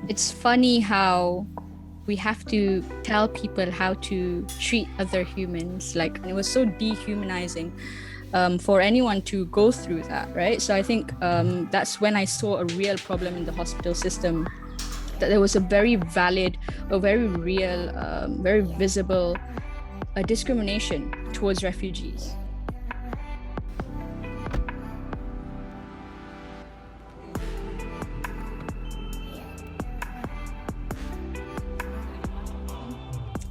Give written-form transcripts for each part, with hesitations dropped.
It's funny how we have to tell people how to treat other humans. Like, it was so dehumanizing for anyone to go through that, right? So I think that's when I saw a real problem in the hospital system, that there was a very valid, a very real, very visible discrimination towards refugees.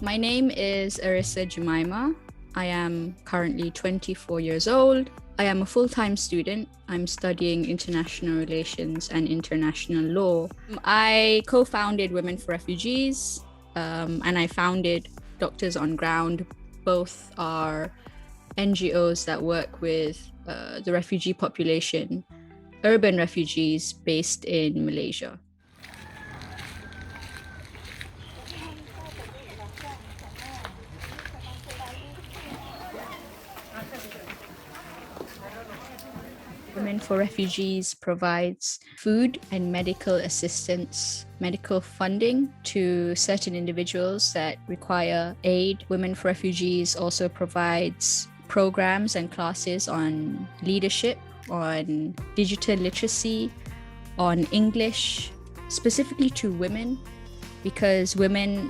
My name is Arissa Jemima. I am currently 24 years old. I am a full-time student. I'm studying international relations and international law. I co-founded Women for Refugees, and I founded Doctors on Ground. Both are NGOs that work with the refugee population, urban refugees based in Malaysia. Women for Refugees provides food and medical assistance, medical funding to certain individuals that require aid. Women for Refugees also provides programs and classes on leadership, on digital literacy, on English, specifically to women, because women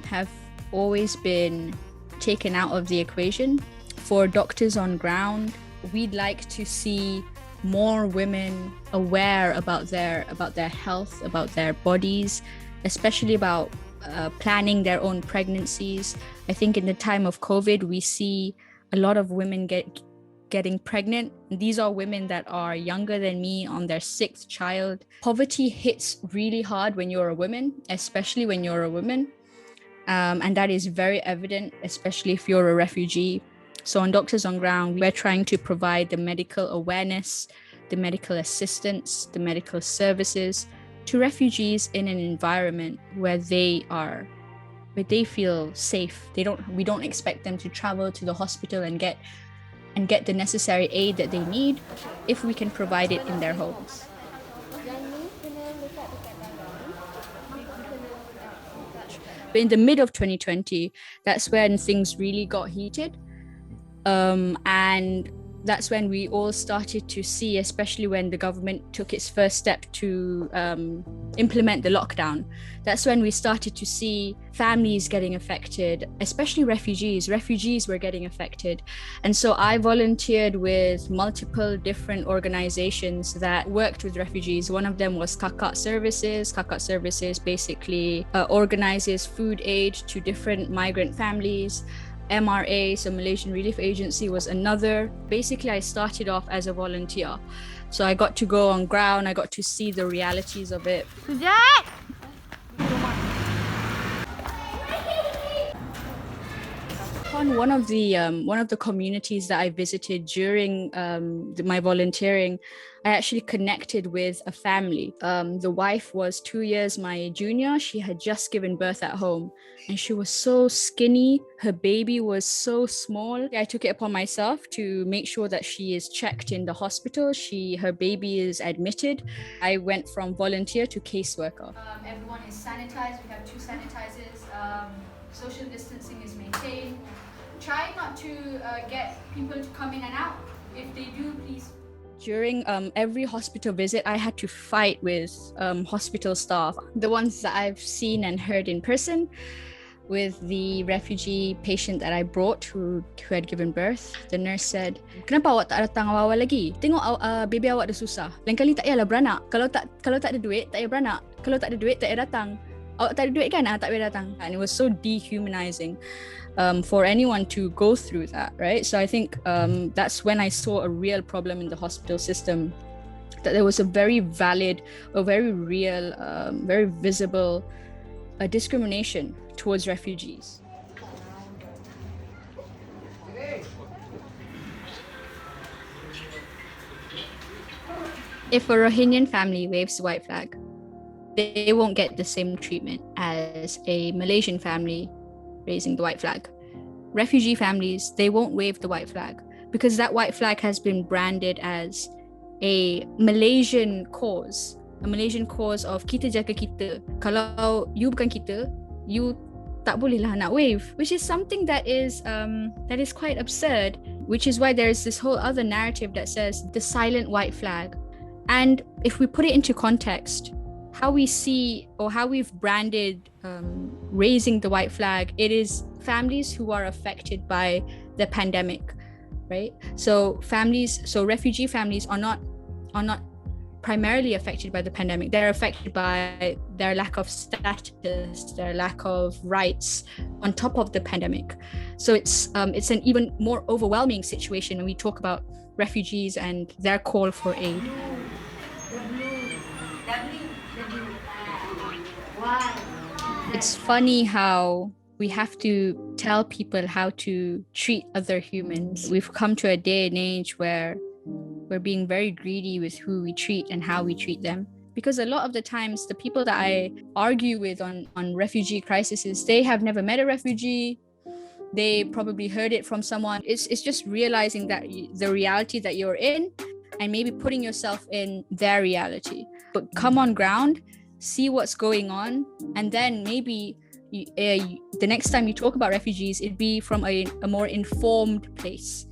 have always been taken out of the equation. For Doctors on Ground, we'd like to see more women aware about their health, about their bodies, especially about planning their own pregnancies. I think in the time of COVID, we see a lot of women getting pregnant. These are women that are younger than me, on their 6th child. Poverty hits really hard when you're a woman, especially when you're a woman. And that is very evident, especially if you're a refugee. So on Doctors on Ground, we're trying to provide the medical awareness, the medical assistance, the medical services to refugees in an environment where they feel safe. We don't expect them to travel to the hospital and get the necessary aid that they need if we can provide it in their homes. But in the mid of 2020, that's when things really got heated. And that's when we all started to see, especially when the government took its first step to implement the lockdown, that's when we started to see families getting affected, especially refugees. Refugees were getting affected. And so I volunteered with multiple different organizations that worked with refugees. One of them was Kakak Services. Kakak Services basically organizes food aid to different migrant families. MRA, so Malaysian Relief Agency, was another. Basically, I started off as a volunteer. So I got to go on ground, I got to see the realities of it. On one of the communities that I visited during my volunteering, I actually connected with a family. The wife was 2 years my junior. She had just given birth at home, and she was so skinny. Her baby was so small. I took it upon myself to make sure that she is checked in the hospital. Her baby is admitted. I went from volunteer to caseworker. Everyone is sanitized. We have 2 sanitizers. Social distancing is maintained. Try not to get people to come in and out. If they do, please. During every hospital visit, I had to fight with hospital staff. The ones that I've seen and heard in person, with the refugee patient that I brought who had given birth, the nurse said, "Kenapa awak tak datang awal-awal lagi? Tengok baby awak dah susah. Lain kali tak payahlah beranak. Kalau tak ada duit, tak payah beranak. Kalau tak ada duit, tak payah datang. Awak tak ada duit kan? Tak payah datang." And it was so dehumanizing for anyone to go through that, right? So I think that's when I saw a real problem in the hospital system, that there was a very valid, a very real, very visible discrimination towards refugees. If a Rohingyan family waves the white flag, they won't get the same treatment as a Malaysian family raising the white flag. Refugee families, they won't wave the white flag because that white flag has been branded as a Malaysian cause. a Malaysian cause of kita jaga kita. Kalau you bukan kita, you tak boleh lah nak wave, which is something that is quite absurd, which is why there is this whole other narrative that says the silent white flag. And if we put it into context, how we see or how we've branded raising the white flag, it is families who are affected by the pandemic, right? So refugee families are not primarily affected by the pandemic. They're affected by their lack of status, their lack of rights on top of the pandemic. So it's an even more overwhelming situation when we talk about refugees and their call for aid. It's funny how we have to tell people how to treat other humans. We've come to a day and age where we're being very greedy with who we treat and how we treat them. Because a lot of the times, the people that I argue with on refugee crises, they have never met a refugee. They probably heard it from someone. It's just realizing that the reality that you're in and maybe putting yourself in their reality. But come on ground, see what's going on, and then maybe the next time you talk about refugees, it'd be from a more informed place.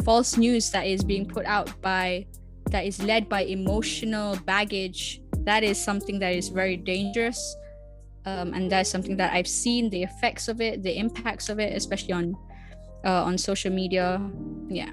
False news that is being put out that is led by emotional baggage, that is something that is very dangerous, and that's something that I've seen the effects of it, the impacts of it, especially on social media. Yeah.